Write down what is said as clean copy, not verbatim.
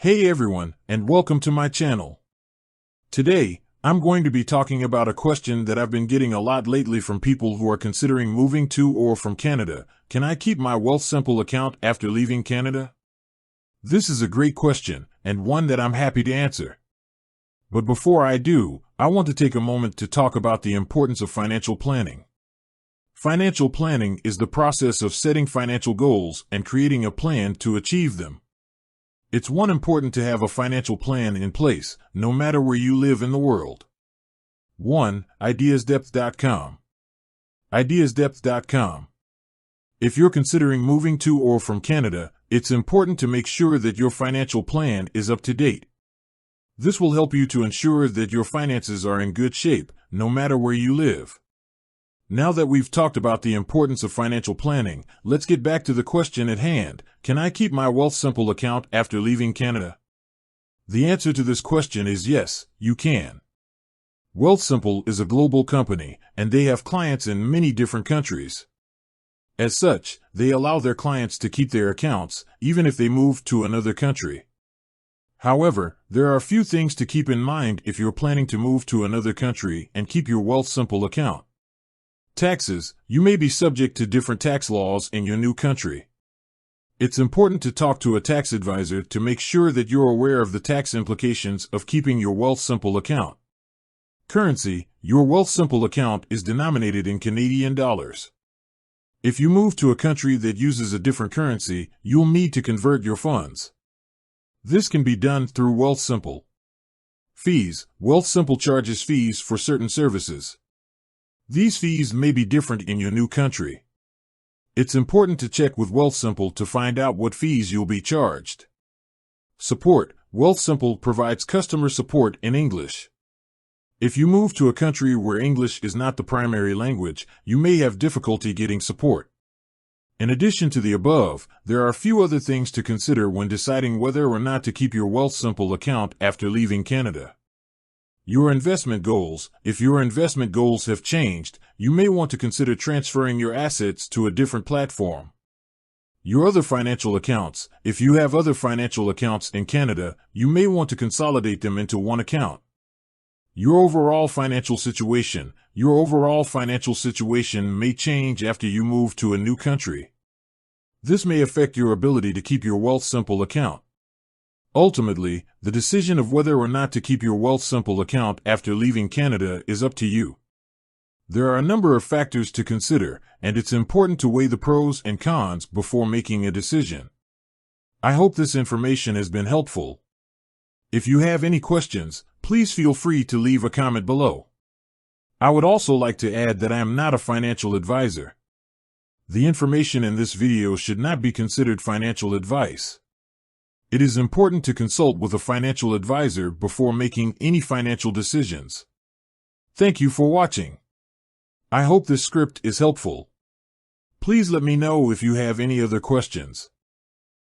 Hey everyone, and welcome to my channel. Today, I'm going to be talking about a question that I've been getting a lot lately from people who are considering moving to or from Canada. Can I keep my Wealthsimple account after leaving Canada? This is a great question, and one that I'm happy to answer. But before I do, I want to take a moment to talk about the importance of financial planning. Financial planning is the process of setting financial goals and creating a plan to achieve them. It's important to have a financial plan in place, no matter where you live in the world. 1. Ideasdepth.com. Ideasdepth.com. If you're considering moving to or from Canada, it's important to make sure that your financial plan is up to date. This will help you to ensure that your finances are in good shape, no matter where you live. Now that we've talked about the importance of financial planning, let's get back to the question at hand. Can I keep my Wealthsimple account after leaving Canada? The answer to this question is yes, you can. Wealthsimple is a global company, and they have clients in many different countries. As such, they allow their clients to keep their accounts, even if they move to another country. However, there are a few things to keep in mind if you're planning to move to another country and keep your Wealthsimple account. Taxes. You may be subject to different tax laws in your new country. It's important to talk to a tax advisor to make sure that you're aware of the tax implications of keeping your Wealthsimple account. Currency. Your Wealthsimple account is denominated in Canadian dollars. If you move to a country that uses a different currency, you'll need to convert your funds. This can be done through Wealthsimple. Fees. Wealthsimple charges fees for certain services. These fees may be different in your new country. It's important to check with Wealthsimple to find out what fees you'll be charged. Support. Wealthsimple provides customer support in English. If you move to a country where English is not the primary language, you may have difficulty getting support. In addition to the above, there are a few other things to consider when deciding whether or not to keep your Wealthsimple account after leaving Canada. Your investment goals. If your investment goals have changed, you may want to consider transferring your assets to a different platform. Your other financial accounts. If you have other financial accounts in Canada, you may want to consolidate them into one account. Your overall financial situation. Your overall financial situation may change after you move to a new country. This may affect your ability to keep your Wealthsimple account. Ultimately, the decision of whether or not to keep your Wealthsimple account after leaving Canada is up to you. There are a number of factors to consider, and it's important to weigh the pros and cons before making a decision. I hope this information has been helpful. If you have any questions, please feel free to leave a comment below. I would also like to add that I am not a financial advisor. The information in this video should not be considered financial advice. It is important to consult with a financial advisor before making any financial decisions. Thank you for watching. I hope this script is helpful. Please let me know if you have any other questions.